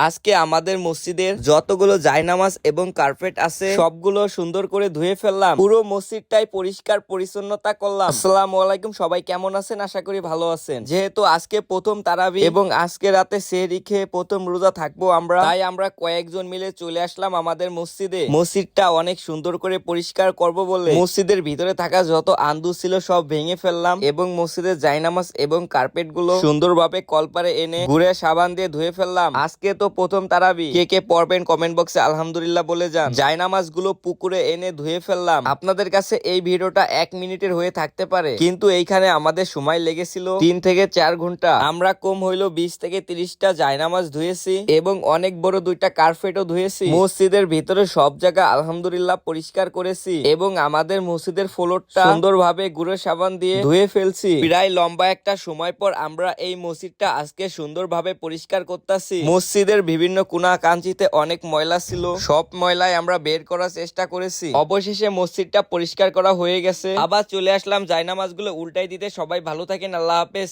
আজকে আমাদের মসজিদের যতগুলো জায়নামাজ এবং কার্পেট আছে সবগুলো সুন্দর করে ধুয়ে ফেললাম, পুরো মসজিদটাই পরিষ্কার পরিচ্ছন্নতা করলাম। আসসালামু আলাইকুম, সবাই কেমন আছেন? আশা করি ভালো আছেন। যেহেতু আজকে প্রথম তারাবি এবং আজকে রাতে সেহরি খেয়ে প্রথম রোজা থাকবো আমরা, তাই আমরা কয়েকজন মিলে চলে আসলাম আমাদের মসজিদে। মসজিদটা অনেক সুন্দর করে পরিষ্কার করব বলে মসজিদের ভিতরে থাকা যত আন্দু ছিল সব ভেঙে ফেললাম এবং মসজিদের জায়নামাজ এবং কার্পেট গুলো সুন্দরভাবে কলপারে এনে ঘুরে সাবান দিয়ে ধুয়ে ফেললাম। আজকে তো প্রথম তারাবি, কে কে পড়বেন কমেন্ট বক্সে আলহামদুলিল্লাহ বলে যান। জায়নামাজ গুলো পুকুরে এনে ধুয়ে ফেললাম। আপনাদের কাছে এই ভিডিওটা 1 মিনিটের হয়ে থাকতে পারে, কিন্তু এইখানে আমাদের সময় লেগেছিল 3 থেকে 4 ঘন্টা। আমরা কম হইলো 20 থেকে 30টা জায়নামাজ ধুয়েছি এবং অনেক বড় 2টা কার্পেটও ধুয়েছি। মসজিদের ভিতরে সব জায়গা আলহামদুলিল্লাহ পরিষ্কার করেছি এবং আমাদের মসজিদের ফ্লোরটা সুন্দরভাবে গুঁড়ো সাবান দিয়ে ধুয়ে ফেলছি। প্রায় লম্বা একটা সময় পর আমরা এই মসজিদটা আজকে সুন্দরভাবে পরিষ্কার করতেছি। মসজিদের বিভিন্ন কোনা কাঞ্চিতে অনেক ময়লা ছিল, সব ময়লাই আমরা বের করার চেষ্টা করেছি। অবশেষে মসজিদটা পরিষ্কার করা হয়ে গেছে। আবার চলে আসলাম জায়নামাজগুলো উল্টাই দিতে। সবাই ভালো থাকেন, আল্লাহ হাফেজ।